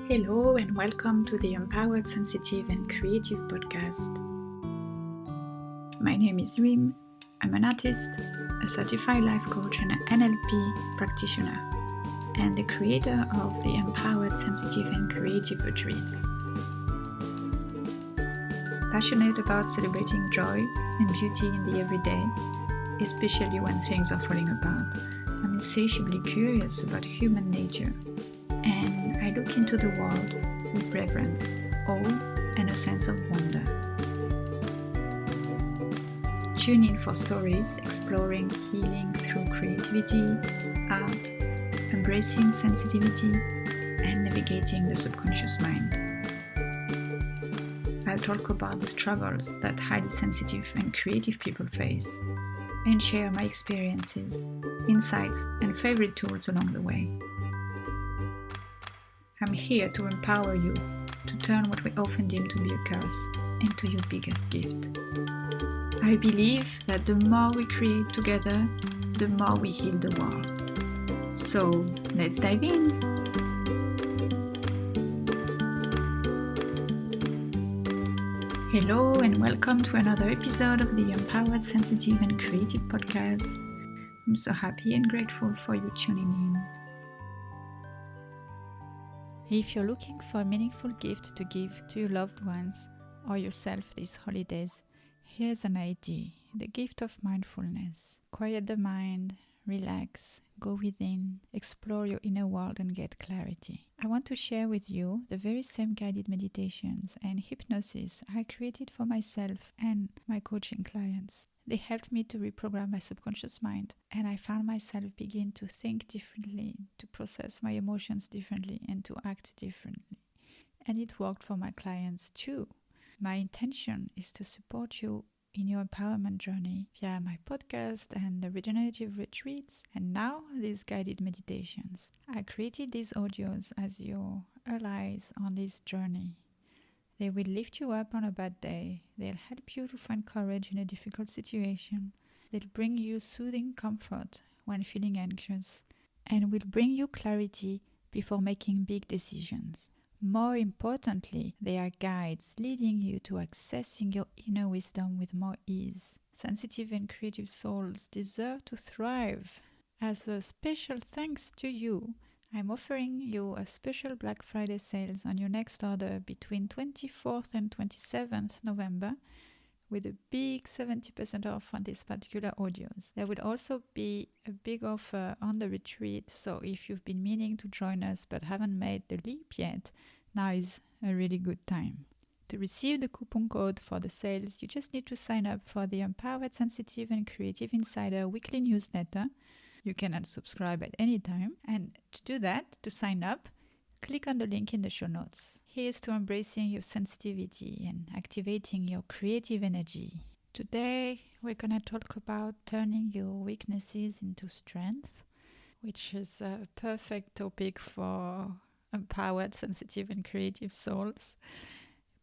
Hello and welcome to the Empowered, Sensitive and Creative podcast. My name is Rim. I'm an artist, a certified life coach and an NLP practitioner, and the creator of the Empowered, Sensitive and Creative retreats. Passionate about celebrating joy and beauty in the everyday, especially when things are falling apart, I'm insatiably curious about human nature, and I look into the world with reverence, awe, and a sense of wonder. Tune in for stories exploring healing through creativity, art, embracing sensitivity, and navigating the subconscious mind. I'll talk about the struggles that highly sensitive and creative people face, and share my experiences, insights, and favorite tools along the way. I'm here to empower you to turn what we often deem to be a curse into your biggest gift. I believe that the more we create together, the more we heal the world. So let's dive in. Hello and welcome to another episode of the Empowered, Sensitive and Creative podcast. I'm so happy and grateful for you tuning in. If you're looking for a meaningful gift to give to your loved ones or yourself these holidays, here's an idea: the gift of mindfulness. Quiet the mind, relax, go within, explore your inner world and get clarity. I want to share with you the very same guided meditations and hypnosis I created for myself and my coaching clients. They helped me to reprogram my subconscious mind, and I found myself begin to think differently, to process my emotions differently, and to act differently. And it worked for my clients too. My intention is to support you in your empowerment journey via my podcast and the regenerative retreats, and now these guided meditations. I created these audios as your allies on this journey. They will lift you up on a bad day. They'll help you to find courage in a difficult situation. They'll bring you soothing comfort when feeling anxious, and will bring you clarity before making big decisions. More importantly, they are guides leading you to accessing your inner wisdom with more ease. Sensitive and creative souls deserve to thrive. As a special thanks to you, I'm offering you a special Black Friday sales on your next order between 24th and 27th November, with a big 70% off on these particular audios. There will also be a big offer on the retreat, so if you've been meaning to join us but haven't made the leap yet, now is a really good time. To receive the coupon code for the sales, you just need to sign up for the Empowered, Sensitive and Creative Insider weekly newsletter. You can unsubscribe at any time. And to do that, to sign up, click on the link in the show notes. Here's to embracing your sensitivity and activating your creative energy. Today, we're going to talk about turning your weaknesses into strength, which is a perfect topic for empowered, sensitive and creative souls.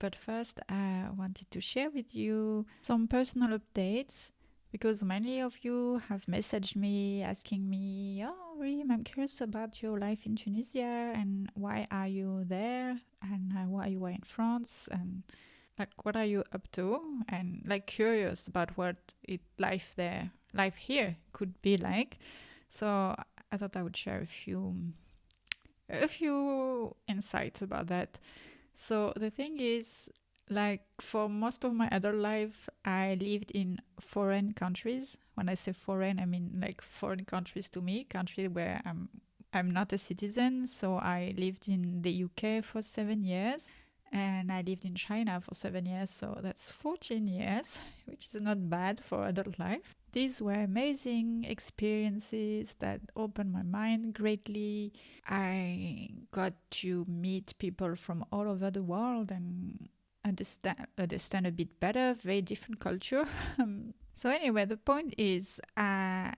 But first, I wanted to share with you some personal updates, because many of you have messaged me asking me, "Oh, Rim, I'm curious about your life in Tunisia, and why are you there, and why you are in France, and what are you up to?" And curious about what life here could be like. So I thought I would share a few insights about that. So the thing is, for most of my adult life, I lived in foreign countries. When I say foreign, I mean foreign countries to me, country where I'm not a citizen. So I lived in the UK for 7 years, and I lived in China for 7 years. So that's 14 years, which is not bad for adult life. These were amazing experiences that opened my mind greatly. I got to meet people from all over the world and understand a bit better, very different culture. So anyway, the point is,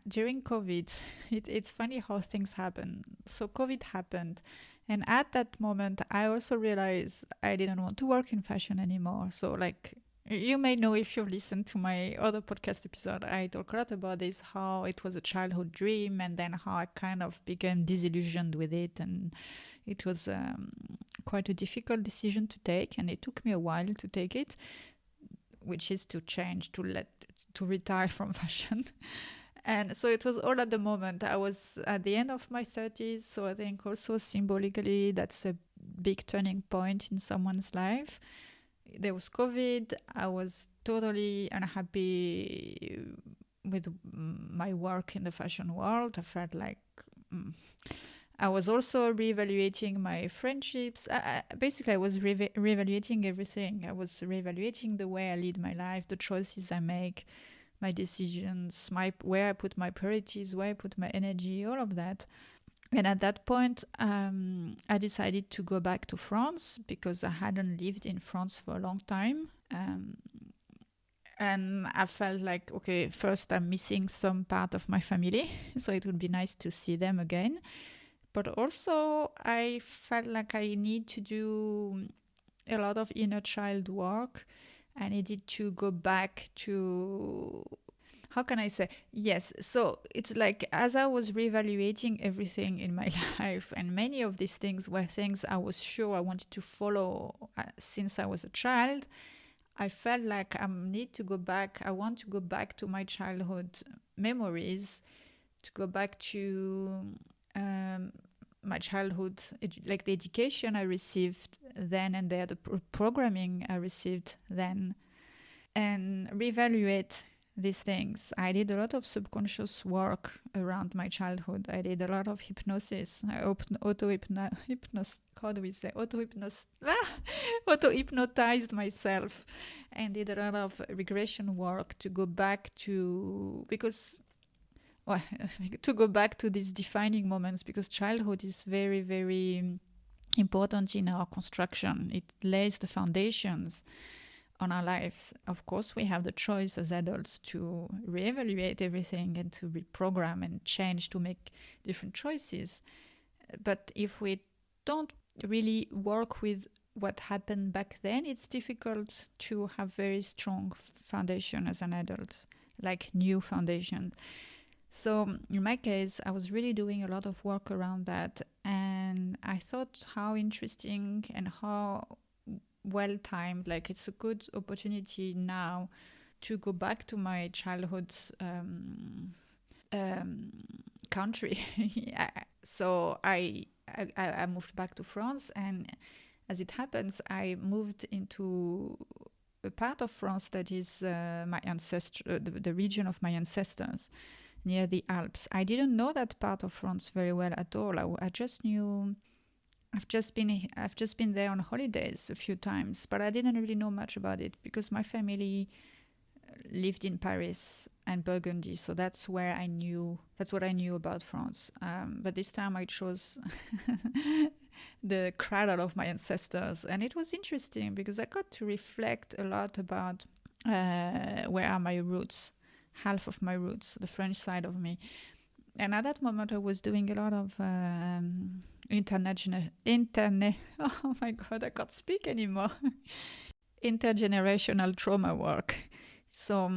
during COVID, it's funny how things happen. So COVID happened, and at that moment, I also realized I didn't want to work in fashion anymore. So you may know if you've listened to my other podcast episode, I talk a lot about this, how it was a childhood dream and then how I kind of became disillusioned with it and It was quite a difficult decision to take, and it took me a while to take it, which is to change, to retire from fashion. And so it was all at the moment. I was at the end of my 30s, so I think also symbolically that's a big turning point in someone's life. There was COVID. I was totally unhappy with my work in the fashion world. I felt like I was also reevaluating my friendships. Basically, I was reevaluating everything. I was reevaluating the way I lead my life, the choices I make, my decisions, where I put my priorities, where I put my energy, all of that. And at that point, I decided to go back to France because I hadn't lived in France for a long time. And I felt like, okay, first I'm missing some part of my family, so it would be nice to see them again. But also, I felt like I need to do a lot of inner child work. I needed to go back to, how can I say? Yes. So it's like as I was reevaluating everything in my life, and many of these things were things I was sure I wanted to follow since I was a child, I felt like I need to go back. I want to go back to my childhood memories, to go back to my childhood, like the education I received then and there, the programming I received then, and reevaluate these things. I did a lot of subconscious work around my childhood. I did a lot of hypnosis. I auto-hypnotized myself and did a lot of regression work to go back to, because well, to go back to these defining moments, because childhood is very, very important in our construction. It lays the foundations on our lives. Of course, we have the choice as adults to reevaluate everything and to reprogram and change to make different choices. But if we don't really work with what happened back then, it's difficult to have very strong foundation as an adult, like new foundation. So in my case, I was really doing a lot of work around that, and I thought how interesting and how well timed, like it's a good opportunity now to go back to my childhood country. So I moved back to France, and as it happens, I moved into a part of France that is my ancestor, the region of my ancestors, near the Alps. I didn't know that part of France very well at all. I just knew I've just been there on holidays a few times, but I didn't really know much about it because my family lived in Paris and Burgundy, so that's what I knew about France. But this time I chose the cradle of my ancestors, and it was interesting because I got to reflect a lot about where are my roots, half of my roots, the French side of me. And at that moment, I was doing a lot of oh my God, I can't speak anymore. Intergenerational trauma work. So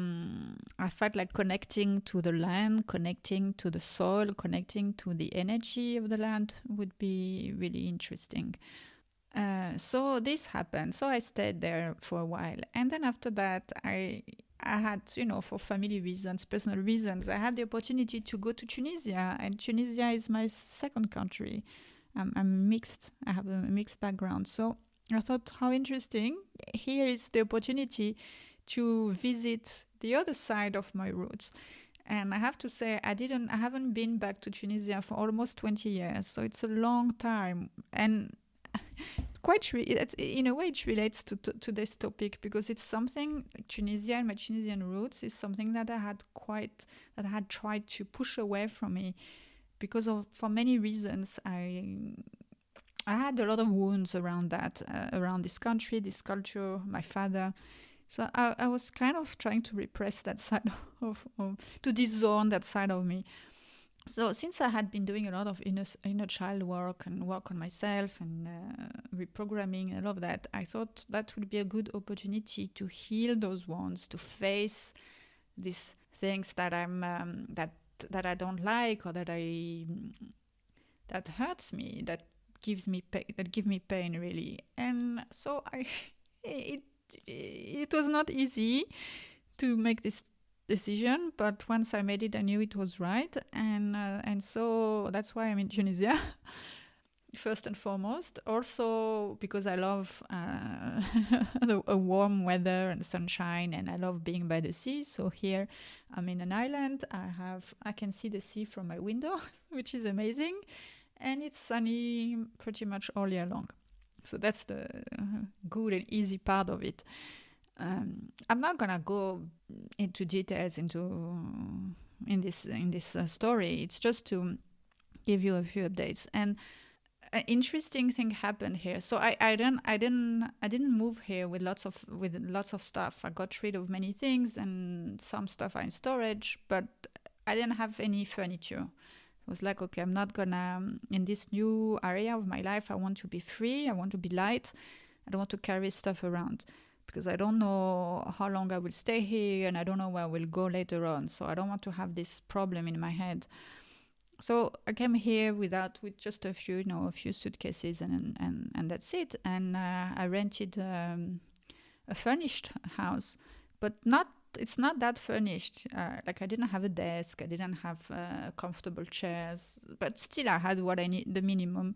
I felt like connecting to the land, connecting to the soil, connecting to the energy of the land would be really interesting. So this happened. So I stayed there for a while. And then after that, I had, for family reasons, personal reasons, I had the opportunity to go to Tunisia. And Tunisia is my second country. I'm mixed. I have a mixed background. So I thought, how interesting. Here is the opportunity to visit the other side of my roots. And I have to say, I haven't been back to Tunisia for almost 20 years. So it's a long time. And in a way it relates to this topic, because it's something like Tunisia and my Tunisian roots is something that I had tried to push away from me because for many reasons. I had a lot of wounds around that, around this country, this culture, my father. So I was kind of trying to repress that side to disown that side of me. So since I had been doing a lot of inner child work and work on myself and reprogramming and all of that, I thought that would be a good opportunity to heal those wounds, to face these things that that I don't like, or that hurts me, that give me pain really. And so it it was not easy to make this decision, but once I made it, I knew it was right, and so that's why I'm in Tunisia. First and foremost, also because I love a warm weather and sunshine, and I love being by the sea. So here I'm in an island. I can see the sea from my window, which is amazing, and it's sunny pretty much all year long. So that's the good and easy part of it. I'm not gonna go into details in this story. It's just to give you a few updates. And an interesting thing happened here. So I didn't move here with lots of stuff. I got rid of many things, and some stuff are in storage, but I didn't have any furniture. It was like, okay, I'm not gonna in this new area of my life. I want to be free. I want to be light. I don't want to carry stuff around because I don't know how long I will stay here, and I don't know where I will go later on. So I don't want to have this problem in my head. So I came here with just a few suitcases, and that's it. And I rented a furnished house, but it's not that furnished. Like I didn't have a desk, I didn't have comfortable chairs, but still I had what I need, the minimum.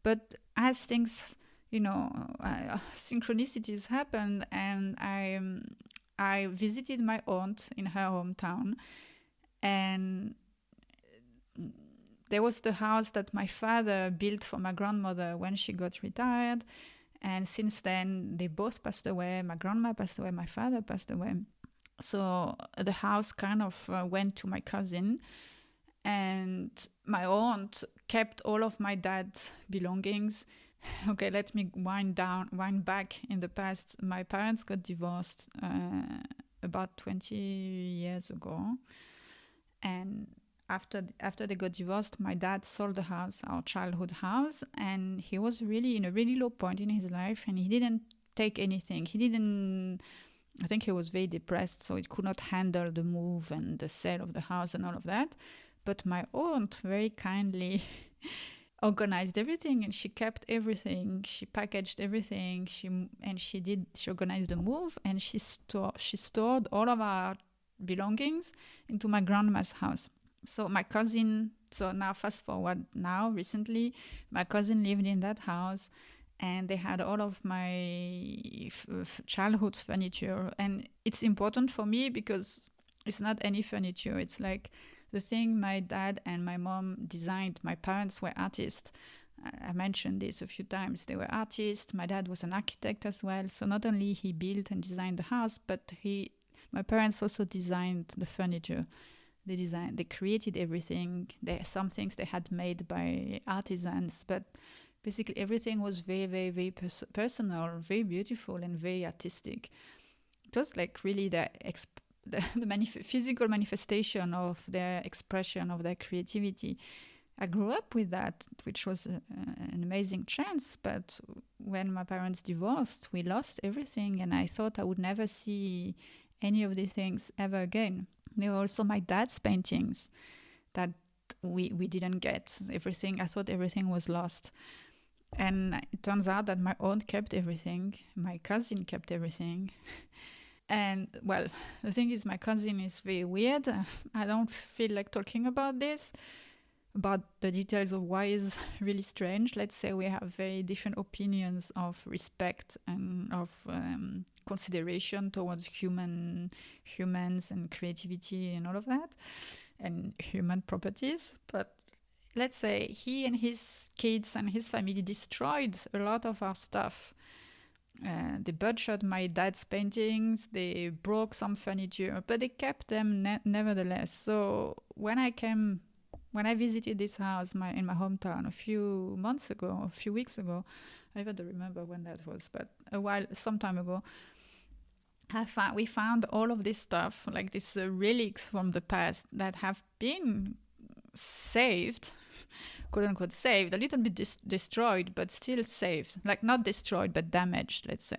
But as things, synchronicities happened, and I visited my aunt in her hometown, and there was the house that my father built for my grandmother when she got retired. And since then, they both passed away. My grandma passed away, my father passed away. So the house kind of went to my cousin. And my aunt kept all of my dad's belongings. Okay, let me wind back in the past. My parents got divorced about 20 years ago. And after they got divorced, my dad sold the house, our childhood house, and he was really in a really low point in his life, and he didn't take anything. I think he was very depressed, so he could not handle the move and the sale of the house and all of that. But my aunt very kindly organized everything, and she kept everything. She packaged everything. She organized the move, and she stored all of our belongings into my grandma's house. So my cousin, now fast forward recently, my cousin lived in that house, and they had all of my childhood furniture. And it's important for me because it's not any furniture. It's like the thing my dad and my mom designed. My parents were artists. I mentioned this a few times. They were artists. My dad was an architect as well. So not only he built and designed the house, but my parents also designed the furniture. They created everything. Some things they had made by artisans, but basically everything was very, very, very personal, very beautiful, and very artistic. It was like really the physical manifestation of their expression, of their creativity. I grew up with that, which was an amazing chance. But when my parents divorced, we lost everything, and I thought I would never see any of these things ever again. There were also my dad's paintings that we didn't get. Everything, I thought everything was lost. And it turns out that my aunt kept everything. My cousin kept everything. And, well, the thing is, my cousin is very weird. I don't feel like talking about this, about the details of why it's really strange. Let's say we have very different opinions of respect and of consideration towards humans and creativity and all of that, and human properties. But let's say he and his kids and his family destroyed a lot of our stuff. They butchered my dad's paintings, they broke some furniture, but they kept them nevertheless. So when I visited this house in my hometown a few weeks ago, I even don't remember when that was, but some time ago, we found all of this stuff, like these relics from the past that have been saved, quote unquote saved, a little bit destroyed, but still saved, like not destroyed, but damaged, let's say.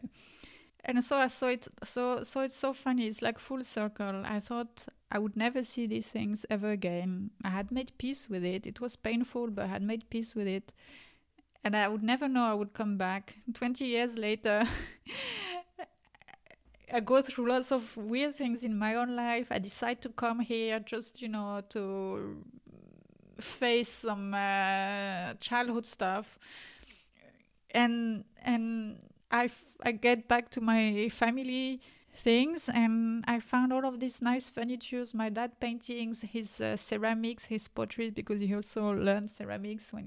And so I saw it, so it's so funny, it's like full circle. I thought I would never see these things ever again. I had made peace with it. It was painful, but I had made peace with it. And I would never know I would come back. 20 years later, I go through lots of weird things in my own life. I decide to come here just, to face some childhood stuff. And I get back to my family things, and I found all of these nice furnitures, my dad paintings, his ceramics, his pottery, because he also learned ceramics when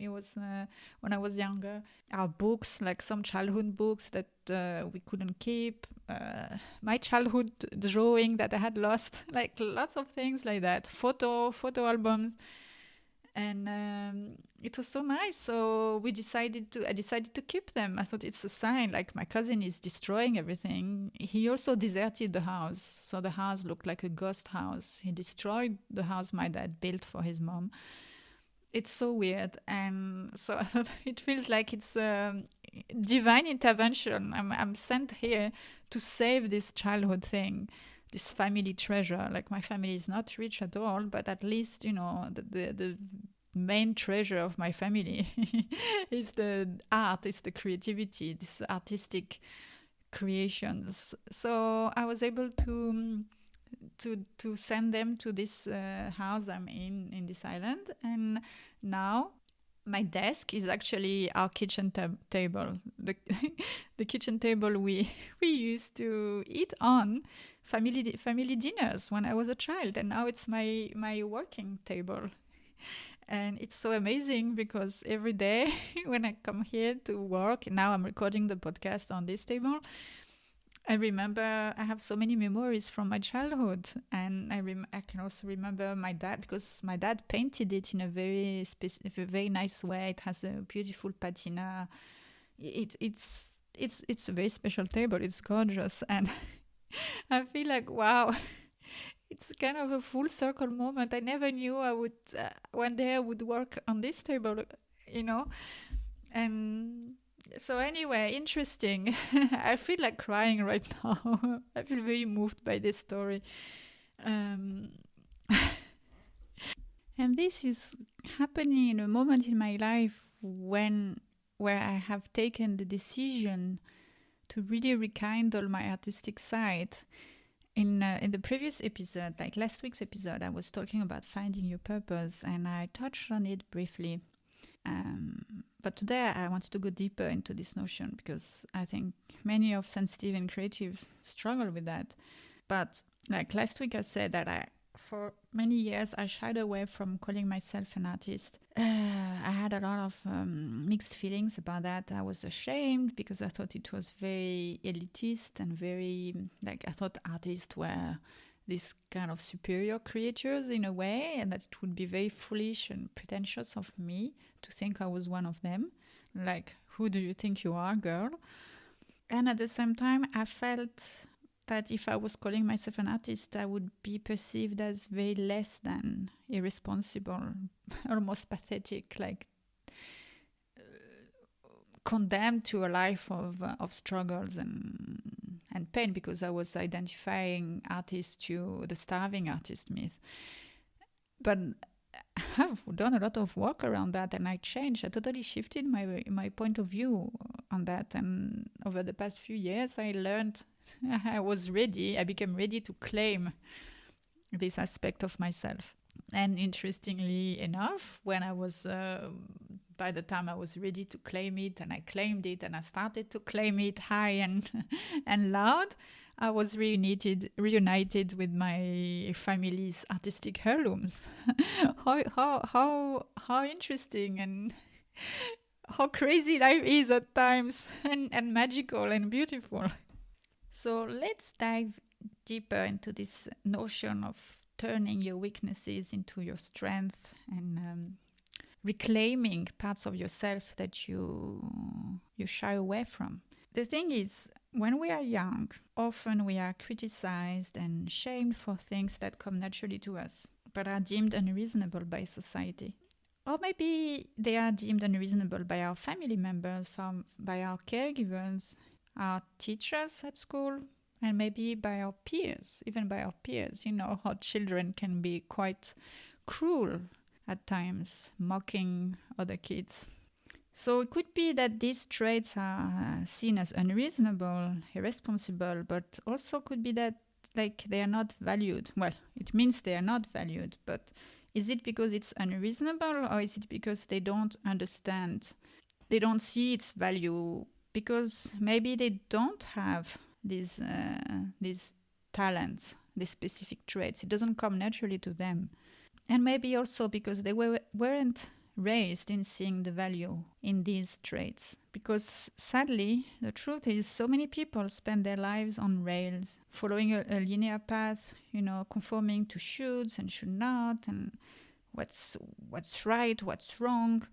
I was younger. Our books, like some childhood books that we couldn't keep, my childhood drawing that I had lost, like lots of things like that, photo albums. And it was so nice, so I decided to keep them. I thought it's a sign, like my cousin is destroying everything. He also deserted the house, so the house looked like a ghost house. He destroyed the house my dad built for his mom. It's so weird, and so I thought it feels like it's divine intervention. I'm sent here to save this childhood thing, this family treasure. Like, my family is not rich at all, but at least, the main treasure of my family is the art, is the creativity, this artistic creations. So I was able to send them to this house I'm in this island. And now my desk is actually our kitchen table, the the kitchen table we used to eat on family dinners when I was a child, and now it's my working table. And it's so amazing because every day when I come here to work, now I'm recording the podcast on this table, I remember I have so many memories from my childhood. And I can also remember my dad, because my dad painted it in a a very nice way. It has a beautiful patina. It's a very special table. It's gorgeous. And I feel like, wow, it's kind of a full circle moment. I never knew I would one day I would work on this table, you know. And so anyway, interesting. I feel like crying right now. I feel very moved by this story. Um, and this is happening in a moment in my life where I have taken the decision to really rekindle my artistic side. In the previous episode, like last week's episode, I was talking about finding your purpose, and I touched on it briefly. But today I wanted to go deeper into this notion, because I think many of sensitive and creatives struggle with that. But like last week, I said that for many years, I shied away from calling myself an artist. I had a lot of mixed feelings about that. I was ashamed because I thought it was very elitist and very, like, I thought artists were these kind of superior creatures in a way, and that it would be very foolish and pretentious of me to think I was one of them. Like, who do you think you are, girl? And at the same time, I felt that if I was calling myself an artist, I would be perceived as very less than irresponsible, almost pathetic, like condemned to a life of struggles and pain, because I was identifying artists to the starving artist myth. But I've done a lot of work around that, and I changed. I totally shifted my point of view on that. And over the past few years, I learned I became ready to claim this aspect of myself. And interestingly enough, by the time I was ready to claim it, and I claimed it, and I started to claim it high and and loud, I was reunited with my family's artistic heirlooms. How interesting, and how crazy life is at times, and magical and beautiful. So let's dive deeper into this notion of turning your weaknesses into your strength, and reclaiming parts of yourself that you shy away from. The thing is, when we are young, often we are criticized and shamed for things that come naturally to us, but are deemed unreasonable by society. Or maybe they are deemed unreasonable by our family members, by our caregivers, our teachers at school, and maybe by our peers, even by our peers. You know how children can be quite cruel at times, mocking other kids. So it could be that these traits are seen as unreasonable, irresponsible, but also could be that like they are not valued. Well, it means they are not valued, but is it because it's unreasonable or is it because they don't understand? They don't see its value because maybe they don't have these talents, these specific traits. It doesn't come naturally to them. And maybe also because they weren't raised in seeing the value in these traits. Because sadly, the truth is, so many people spend their lives on rails, following a linear path, conforming to shoulds and should not, and what's right, what's wrong,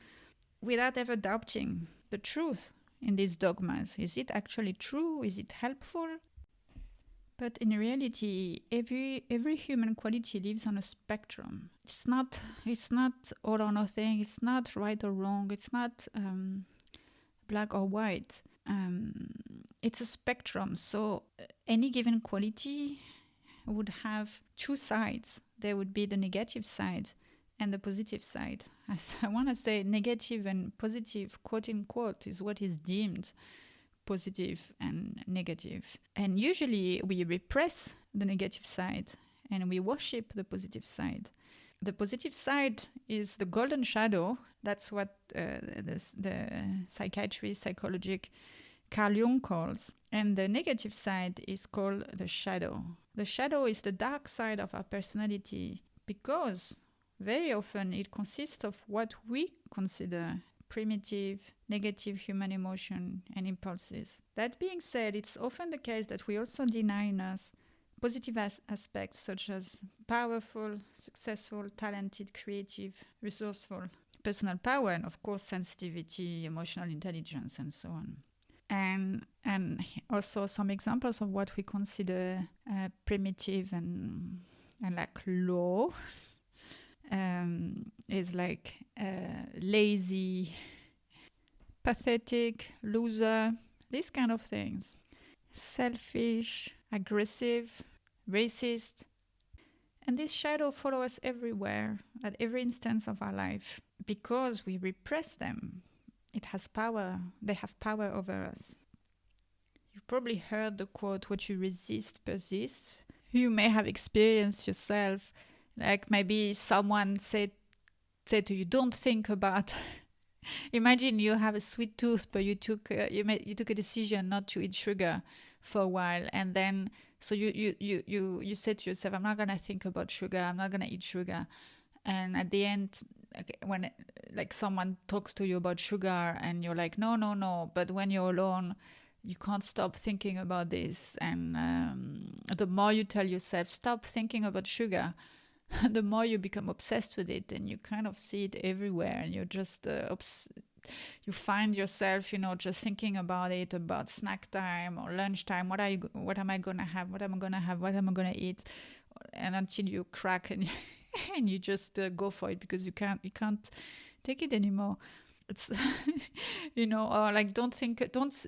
without ever doubting the truth in these dogmas. Is it actually true? Is it helpful? But in reality, every human quality lives on a spectrum. It's not all or nothing. It's not right or wrong. It's not black or white. It's a spectrum. So any given quality would have two sides. There would be the negative side and the positive side. As I want to say, negative and positive, quote unquote, is what is deemed positive and negative. And usually we repress the negative side and we worship the positive side. The positive side is the golden shadow. That's what the psychiatrist, psychologist Carl Jung calls. And the negative side is called the shadow. The shadow is the dark side of our personality because very often it consists of what we consider primitive, negative human emotion and impulses. That being said, it's often the case that we also deny in us positive aspects such as powerful, successful, talented, creative, resourceful, personal power, and of course sensitivity, emotional intelligence, and so on. And also some examples of what we consider primitive and like low is like lazy, pathetic, loser, these kind of things. Selfish, aggressive, racist. And this shadow follows us everywhere, at every instance of our life, because we repress them. It has power. They have power over us. You've probably heard the quote, "What you resist persists." You may have experienced yourself, like maybe someone said to you, "Don't think about." Imagine you have a sweet tooth, but you took a decision not to eat sugar for a while, and then so you said to yourself, "I'm not gonna think about sugar. I'm not gonna eat sugar." And at the end, when like someone talks to you about sugar, and you're like, "No, no, no," but when you're alone, you can't stop thinking about this. And the more you tell yourself, "Stop thinking about sugar," the more you become obsessed with it, and you kind of see it everywhere, and you're just you find yourself, just thinking about it, about snack time or lunch time. What am I gonna have? What am I gonna have? What am I gonna eat? And until you crack and and you just go for it because you can't take it anymore. It's or like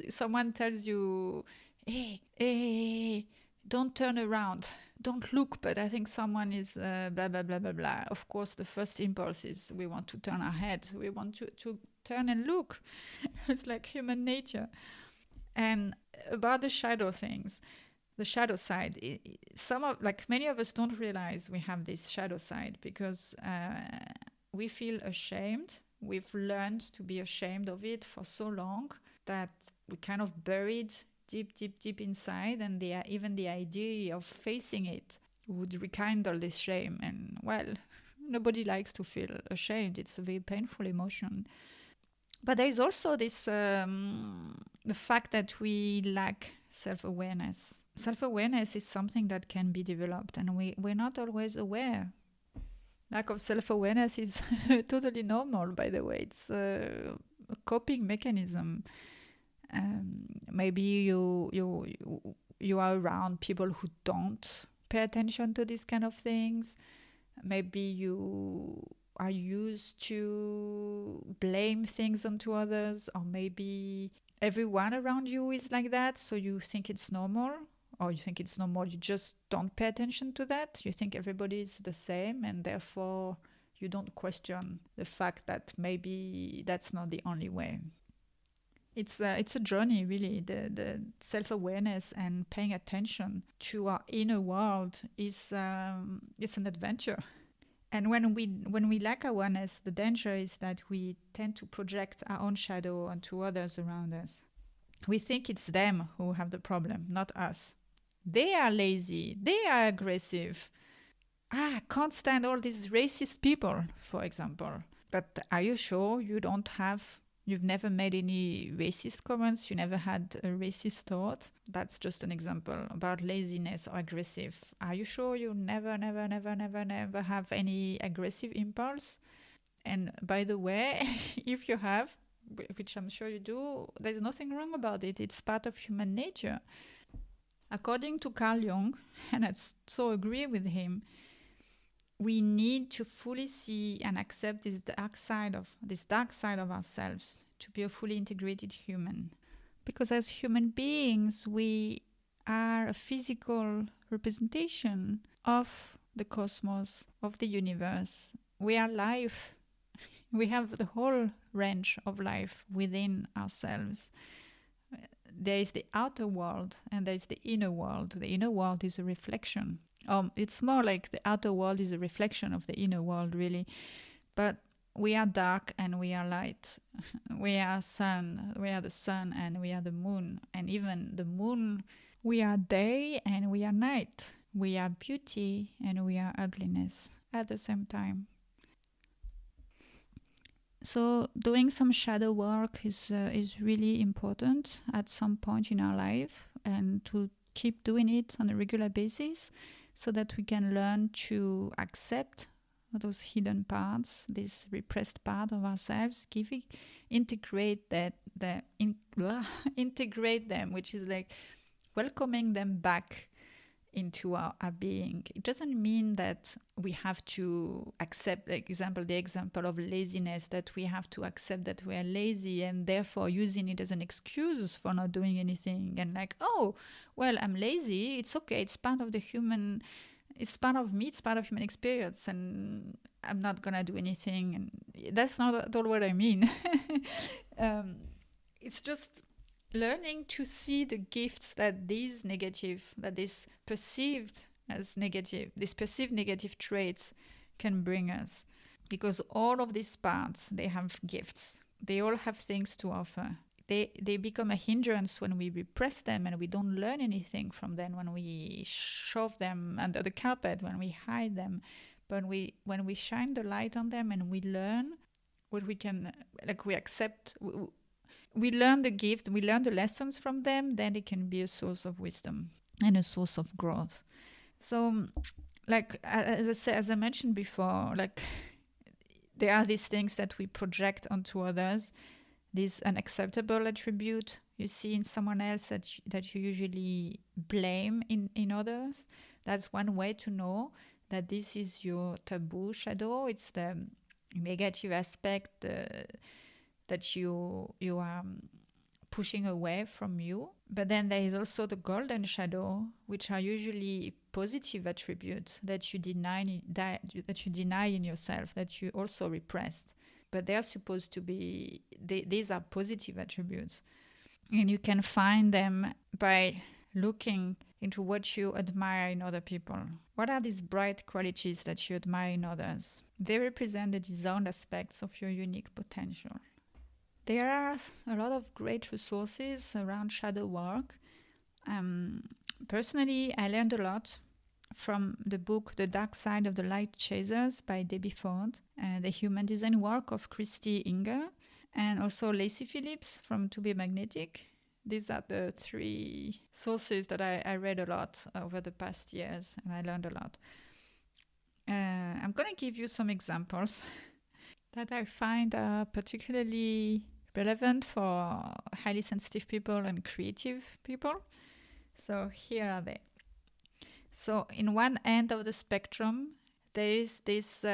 someone tells you, hey, don't turn around, don't look, but I think someone is blah blah blah blah blah. Of course, the first impulse is we want to turn our head, we want to turn and look. It's like human nature. And about the shadow things, the shadow side, many of us don't realize we have this shadow side because we feel ashamed. We've learned to be ashamed of it for so long that we kind of buried deep inside, and even the idea of facing it would rekindle this shame. And well, nobody likes to feel ashamed. It's a very painful emotion. But there is also this the fact that we lack self-awareness. Self-awareness is something that can be developed, and we're not always aware. Lack of self-awareness is totally normal, by the way. It's a coping mechanism. Maybe you are around people who don't pay attention to these kind of things. Maybe you are used to blame things onto others, or maybe everyone around you is like that, so you think it's normal, or you think it's normal, you just don't pay attention to that. You think everybody is the same, and therefore you don't question the fact that maybe that's not the only way. It's a journey, really. The self-awareness and paying attention to our inner world is it's an adventure. And when we lack awareness, the danger is that we tend to project our own shadow onto others around us. We think it's them who have the problem, not us. They are lazy. They are aggressive. I can't stand all these racist people, for example. But are you sure you've never made any racist comments? You never had a racist thought? That's just an example about laziness or aggressive. Are you sure you never have any aggressive impulse? And by the way, if you have, which I'm sure you do, there's nothing wrong about it. It's part of human nature. According to Carl Jung, and I so agree with him, we need to fully see and accept this dark side of ourselves to be a fully integrated human. Because as human beings, we are a physical representation of the cosmos, of the universe. We are life. We have the whole range of life within ourselves. There is the outer world and there is the inner world. The inner world is a reflection. It's more like the outer world is a reflection of the inner world, really. But we are dark and we are light. We are the sun and we are the moon. And even the moon, we are day and we are night. We are beauty and we are ugliness at the same time. So doing some shadow work is really important at some point in our life, and to keep doing it on a regular basis so that we can learn to accept those hidden parts, this repressed part of ourselves, integrate them, which is like welcoming them back into our being. It doesn't mean that we have to accept, the example of laziness, that we have to accept that we are lazy and therefore using it as an excuse for not doing anything, and like, oh, well, I'm lazy, it's okay, it's part of me, it's part of human experience, and I'm not gonna do anything. And that's not at all what I mean. It's just learning to see the gifts that these perceived negative traits can bring us. Because all of these parts, they have gifts. They all have things to offer. They become a hindrance when we repress them and we don't learn anything from them, when we shove them under the carpet, when we hide them. But when we shine the light on them and we learn what we can, like we accept, we learn the gift, we learn the lessons from them, then it can be a source of wisdom and a source of growth. So, like, as I mentioned before, like, there are these things that we project onto others, this unacceptable attribute you see in someone else that you usually blame in others. That's one way to know that this is your taboo shadow. It's the negative aspect that you are pushing away from you. But then there is also the golden shadow, which are usually positive attributes that you deny in yourself, that you also repressed. But they are supposed to be, these are positive attributes. And you can find them by looking into what you admire in other people. What are these bright qualities that you admire in others? They represent the discerned aspects of your unique potential. There are a lot of great resources around shadow work. Personally, I learned a lot from the book The Dark Side of the Light Chasers by Debbie Ford, the human design work of Christy Inger, and also Lacey Phillips from To Be Magnetic. These are the three sources that I read a lot over the past years, and I learned a lot. I'm going to give you some examples that I find are particularly relevant for highly sensitive people and creative people. So here are they. So in one end of the spectrum, there is this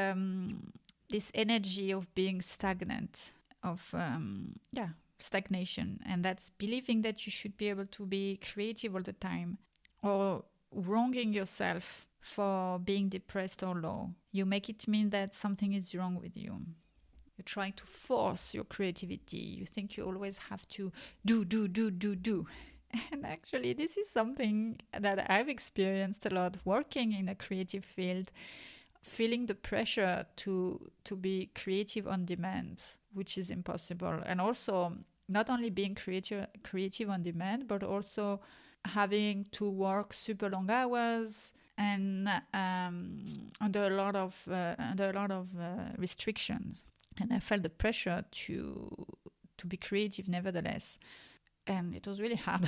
energy of being stagnant, of stagnation, and that's believing that you should be able to be creative all the time, or wronging yourself for being depressed or low. You make it mean that something is wrong with you. You're trying to force your creativity. You think you always have to do. And actually, this is something that I've experienced a lot working in a creative field, feeling the pressure to be creative on demand, which is impossible. And also, not only being creative on demand, but also having to work super long hours and under a lot of restrictions. And I felt the pressure to be creative, nevertheless. And it was really hard.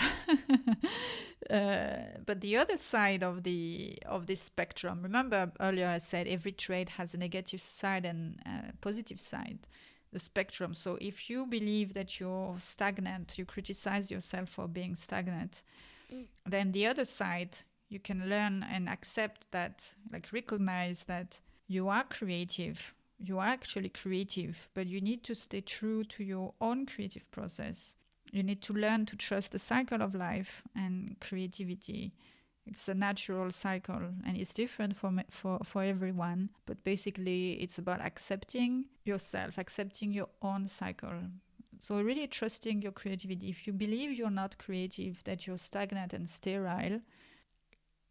But the other side of this spectrum, remember earlier I said every trait has a negative side and a positive side, the spectrum. So if you believe that you're stagnant, you criticize yourself for being stagnant, then the other side, you can learn and accept that, like recognize that you are creative. You are actually creative, but you need to stay true to your own creative process. You need to learn to trust the cycle of life and creativity. It's a natural cycle and it's different for everyone. But basically, it's about accepting yourself, accepting your own cycle. So really trusting your creativity. If you believe you're not creative, that you're stagnant and sterile,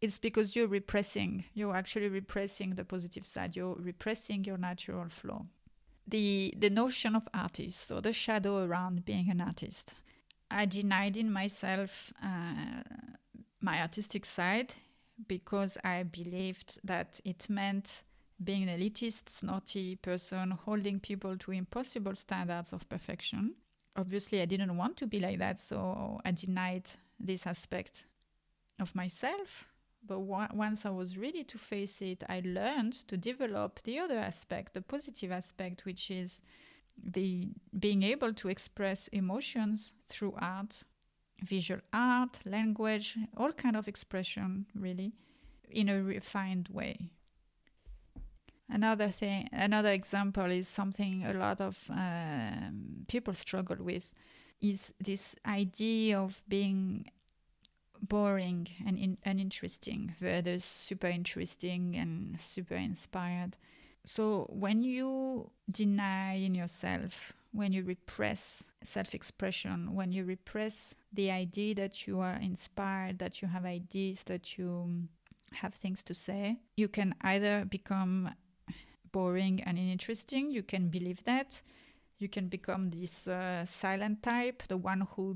it's because you're repressing. You're actually repressing the positive side. You're repressing your natural flow. The notion of artist, or the shadow around being an artist. I denied in myself my artistic side because I believed that it meant being an elitist, snotty person, holding people to impossible standards of perfection. Obviously, I didn't want to be like that, so I denied this aspect of myself. But once I was ready to face it, I learned to develop the other aspect, the positive aspect, which is the being able to express emotions through art, visual art, language, all kind of expression, really, in a refined way. Another example is something a lot of people struggle with, is this idea of being boring and uninteresting versus super interesting and super inspired. So when you deny in yourself, when you repress self-expression, when you repress the idea that you are inspired, that you have ideas, that you have things to say, you can either become boring and uninteresting, you can believe that, you can become this silent type, the one who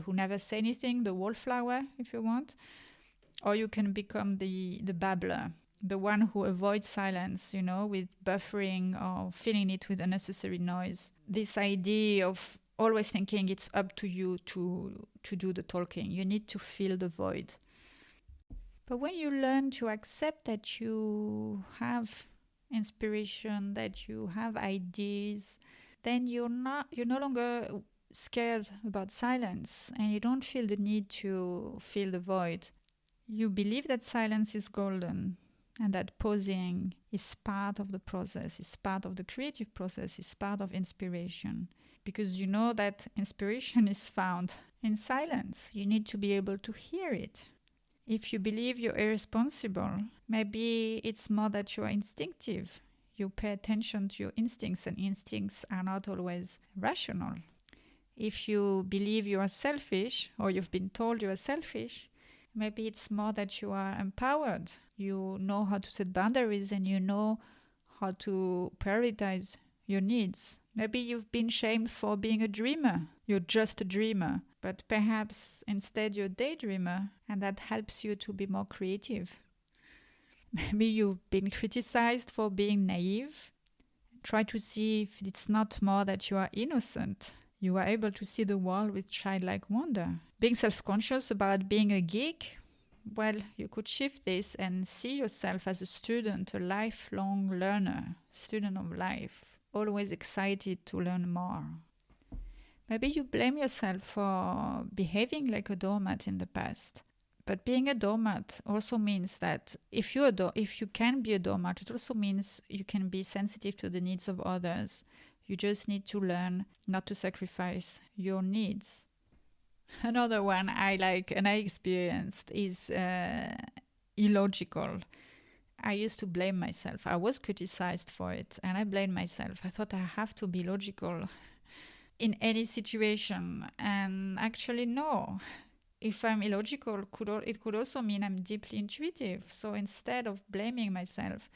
never say anything, the wallflower, if you want. Or you can become the babbler, the one who avoids silence, with buffering or filling it with unnecessary noise. This idea of always thinking it's up to you to do the talking. You need to fill the void. But when you learn to accept that you have inspiration, that you have ideas, then you're no longer scared about silence, and you don't feel the need to fill the void. You believe that silence is golden, and that pausing is part of the process, is part of the creative process, is part of inspiration. Because you know that inspiration is found in silence. You need to be able to hear it. If you believe you're irresponsible, maybe it's more that you're instinctive. You pay attention to your instincts, and instincts are not always rational. If you believe you are selfish, or you've been told you are selfish, maybe it's more that you are empowered. You know how to set boundaries, and you know how to prioritize your needs. Maybe you've been shamed for being a dreamer. You're just a dreamer. But perhaps instead you're a daydreamer, and that helps you to be more creative. Maybe you've been criticized for being naive. Try to see if it's not more that you are innocent. You are able to see the world with childlike wonder. Being self-conscious about being a geek, well, you could shift this and see yourself as a student, a lifelong learner, student of life, always excited to learn more. Maybe you blame yourself for behaving like a doormat in the past. But being a doormat also means that if you can be a doormat, it also means you can be sensitive to the needs of others. You just need to learn not to sacrifice your needs. Another one I like and I experienced is illogical. I used to blame myself. I was criticized for it and I blamed myself. I thought I have to be logical in any situation. And actually, no. If I'm illogical, it could also mean I'm deeply intuitive. So instead of blaming myself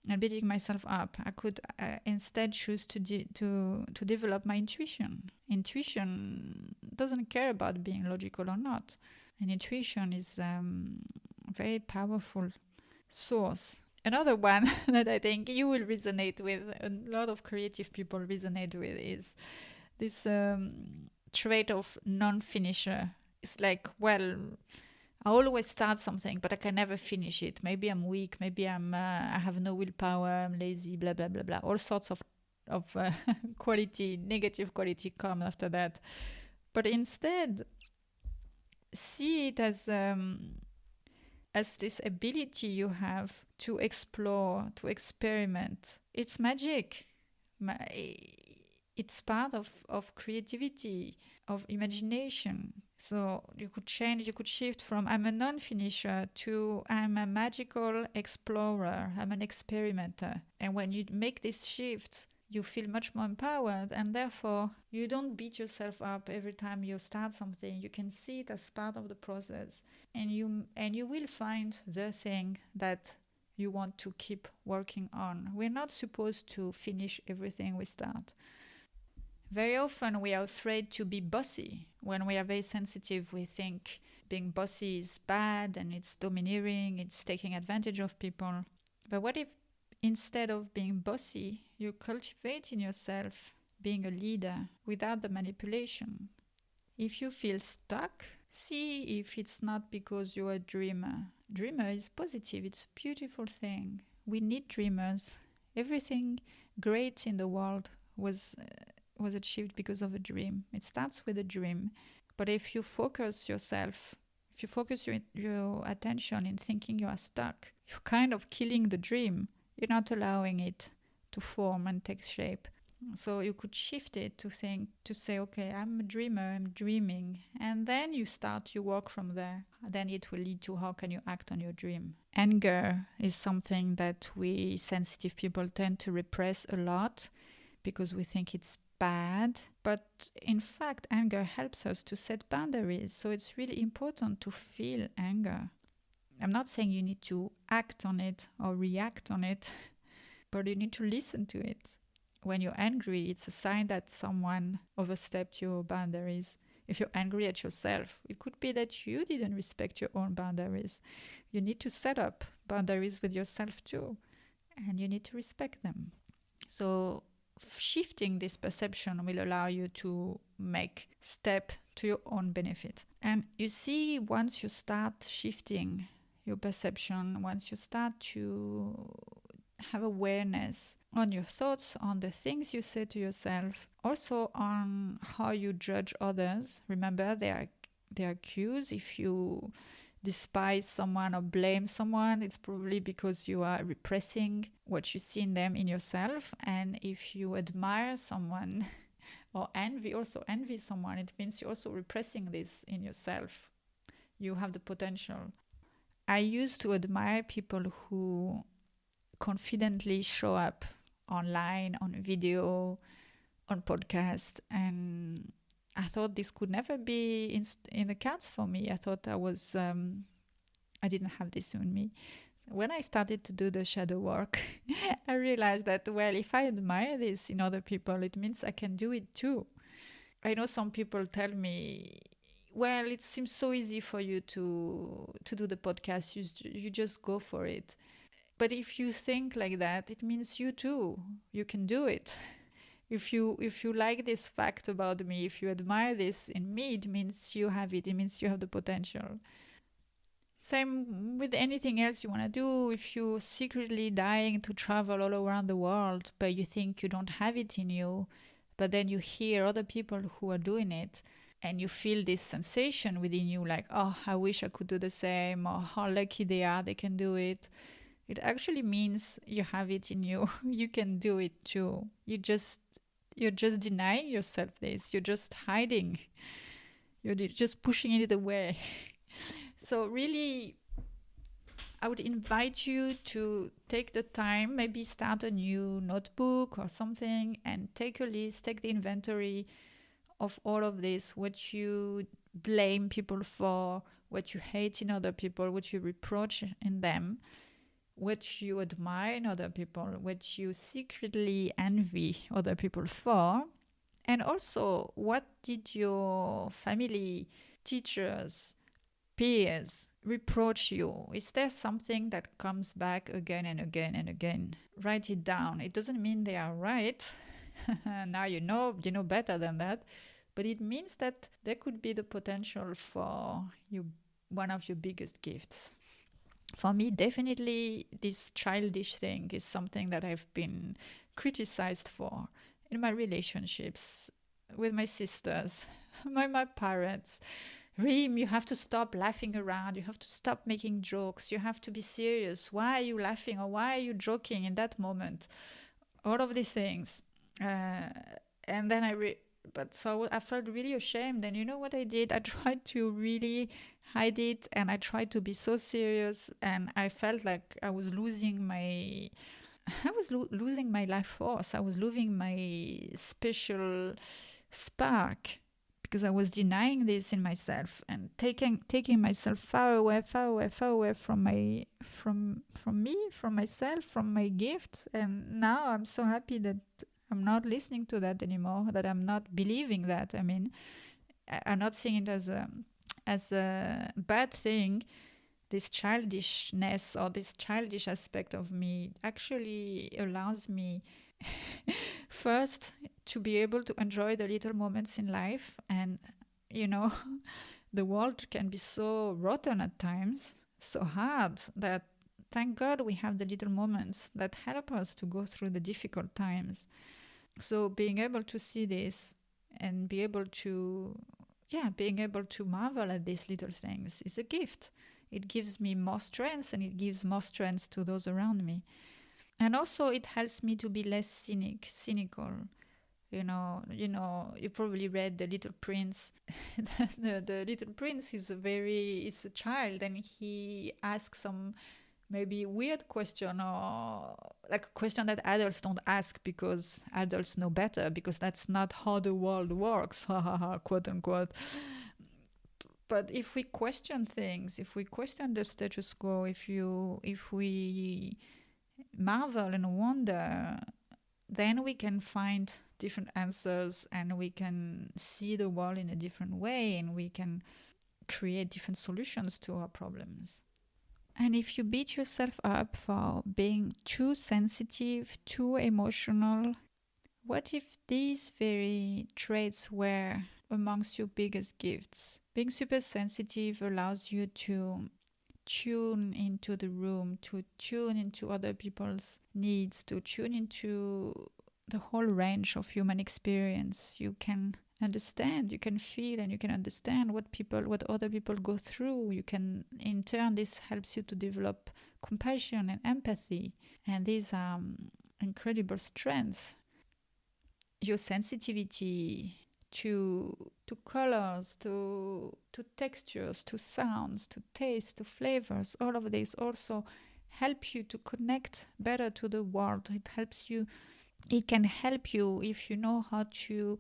and beating myself up, I could instead choose to develop my intuition. Intuition doesn't care about being logical or not. And intuition is a very powerful source. Another one that I think you will resonate with, a lot of creative people resonate with, is this trait of non-finisher. It's like, well, I always start something, but I can never finish it. Maybe I'm weak. Maybe I have no willpower. I'm lazy. Blah blah blah blah. All sorts of quality, negative quality come after that. But instead, see it as this ability you have to explore, to experiment. It's magic. It's part of creativity, of imagination. So you could change, you could shift from I'm a non-finisher to I'm a magical explorer, I'm an experimenter. And when you make this shift, you feel much more empowered, and therefore you don't beat yourself up every time you start something. You can see it as part of the process, and you will find the thing that you want to keep working on. We're not supposed to finish everything we start. Very often we are afraid to be bossy. When we are very sensitive, we think being bossy is bad and it's domineering, it's taking advantage of people. But what if instead of being bossy, you cultivate in yourself being a leader without the manipulation? If you feel stuck, see if it's not because you're a dreamer. Dreamer is positive, it's a beautiful thing. We need dreamers. Everything great in the world was achieved because of a dream. It starts with a dream. But if you focus yourself, if you focus your attention in thinking you are stuck, you're kind of killing the dream. You're not allowing it to form and take shape. So you could shift it to say, okay, I'm a dreamer, I'm dreaming. And then you work from there. Then it will lead to how can you act on your dream. Anger is something that we sensitive people tend to repress a lot because we think it's bad. But in fact, anger helps us to set boundaries. So it's really important to feel anger. I'm not saying you need to act on it or react on it, but you need to listen to it. When you're angry, it's a sign that someone overstepped your boundaries. If you're angry at yourself, it could be that you didn't respect your own boundaries. You need to set up boundaries with yourself too, and you need to respect them. So shifting this perception will allow you to make step to your own benefit. And you see, once you start shifting your perception, once you start to have awareness on your thoughts, on the things you say to yourself, also on how you judge others. Remember, there are cues. If you despise someone or blame someone, it's probably because you are repressing what you see in them in yourself. And if you admire someone or envy someone, it means you're also repressing this in yourself. You have the potential. I used to admire people who confidently show up online, on video, on podcast, and I thought this could never be in the cards for me. I thought I didn't have this in me. When I started to do the shadow work, I realized that, well, if I admire this in other people, it means I can do it too. I know some people tell me, well, it seems so easy for you to do the podcast. You just go for it. But if you think like that, it means you too. You can do it. If you like this fact about me, if you admire this in me, it means you have it. It means you have the potential. Same with anything else you want to do. If you're secretly dying to travel all around the world, but you think you don't have it in you, but then you hear other people who are doing it, and you feel this sensation within you like, oh, I wish I could do the same, or how lucky they are, they can do it. It actually means you have it in you. You can do it too. You're just denying yourself this. You're just hiding. You're just pushing it away. So really, I would invite you to take the time, maybe start a new notebook or something, and take a list, take the inventory of all of this, what you blame people for, what you hate in other people, what you reproach in them, what you admire in other people, what you secretly envy other people for, and also what did your family, teachers, peers reproach you? Is there something that comes back again and again and again? Write it down. It doesn't mean they are right. Now you know better than that, but it means that there could be the potential for you, one of your biggest gifts. For me, definitely this childish thing is something that I've been criticized for in my relationships with my sisters, my parents. Reem, you have to stop laughing around. You have to stop making jokes. You have to be serious. Why are you laughing or why are you joking in that moment? All of these things. And then but so I felt really ashamed. And you know what I did? I tried to really hide it, and I tried to be so serious, and I felt like I was losing my losing my life force. I was losing my special spark because I was denying this in myself and taking myself far away, far away, far away from my from me, from myself, from my gift. And now I'm so happy that I'm not listening to that anymore, that I'm not believing that. I mean, I'm not seeing it as a bad thing. This childishness or this childish aspect of me actually allows me first to be able to enjoy the little moments in life. And you know, the world can be so rotten at times, so hard, that thank God we have the little moments that help us to go through the difficult times. So being able to see this and be able to, yeah, being able to marvel at these little things is a gift. It gives me more strength, and it gives more strength to those around me. And also it helps me to be less cynical. You probably read The Little Prince. The Little Prince is a child, and he asks some maybe weird question, or like a question that adults don't ask because adults know better, because that's not how the world works, quote unquote. But if we question things, if we question the status quo, if we marvel and wonder, then we can find different answers, and we can see the world in a different way, and we can create different solutions to our problems. And if you beat yourself up for being too sensitive, too emotional, what if these very traits were amongst your biggest gifts? Being super sensitive allows you to tune into the room, to tune into other people's needs, to tune into the whole range of human experience. You can understand, you can feel, and you can understand what other people go through. You can, in turn, this helps you to develop compassion and empathy, and these are incredible strengths. Your sensitivity to colors, to textures, to sounds, to taste, to flavors, all of this also help you to connect better to the world. It can help you if you know how to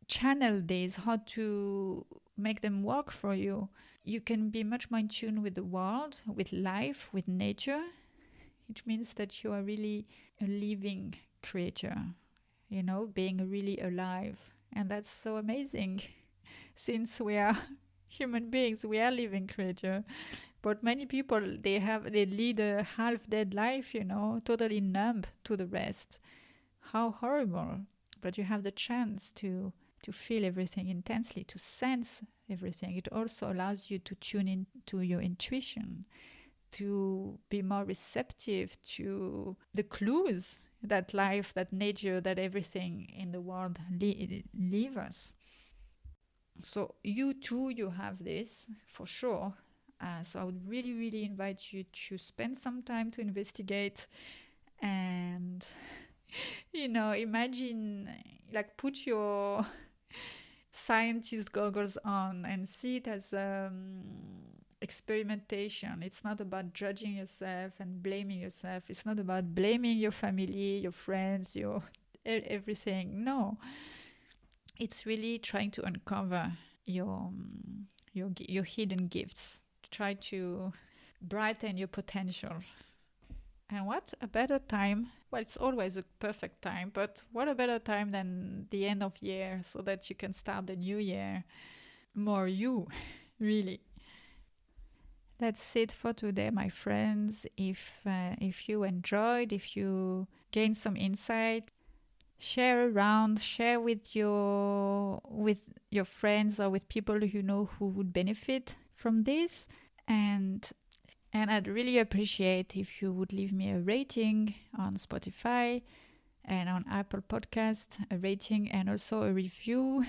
channel these, how to make them work for you. You can be much more in tune with the world, with life, with nature. It means that you are really a living creature, being really alive. And that's so amazing. Since we are human beings, we are living creature. But many people, they lead a half dead life, totally numb to the rest. How horrible. But you have the chance to feel everything intensely, to sense everything. It also allows you to tune in to your intuition, to be more receptive to the clues that life, that nature, that everything in the world leave us. So you too, you have this for sure. So I would really, really invite you to spend some time to investigate and, imagine, like put your scientist goggles on and see it as experimentation. It's not about judging yourself and blaming yourself. It's not about blaming your family, your friends, your everything. No, it's really trying to uncover your hidden gifts. Try to brighten your potential. And what a better time? Well, it's always a perfect time, but what a better time than the end of year, so that you can start the new year more you, really. That's it for today, my friends. If you enjoyed, if you gained some insight, share around, share with your friends or with people you know who would benefit from this. And I'd really appreciate if you would leave me a rating on Spotify and on Apple Podcast, a rating and also a review.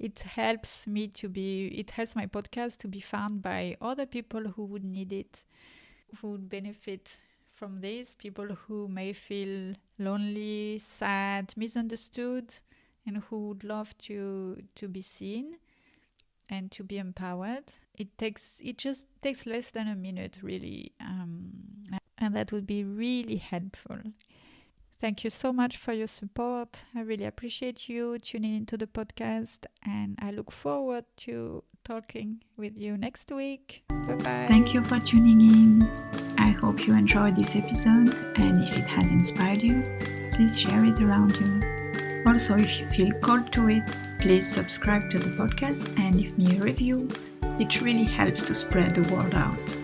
It helps my podcast to be found by other people who would need it, who would benefit from this, people who may feel lonely, sad, misunderstood, and who would love to be seen and to be empowered. It just takes less than a minute, really, and that would be really helpful. Thank you so much for your support. I really appreciate you tuning into the podcast, and I look forward to talking with you next week. Bye-bye. Thank you for tuning in. I hope you enjoyed this episode, and if it has inspired you, please share it around you. Also, if you feel called to it, please subscribe to the podcast and leave me a review. It really helps to spread the word out.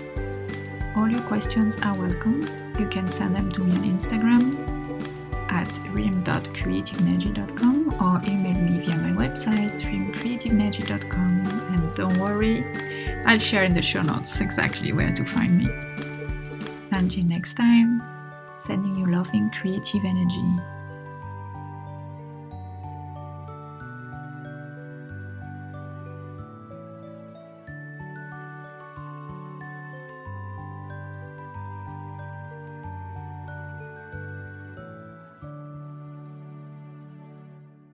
All your questions are welcome. You can send them to me on Instagram at rim.creativeenergy.com or email me via my website, rimcreativeenergy.com. And don't worry, I'll share in the show notes exactly where to find me. Until next time, sending you loving creative energy.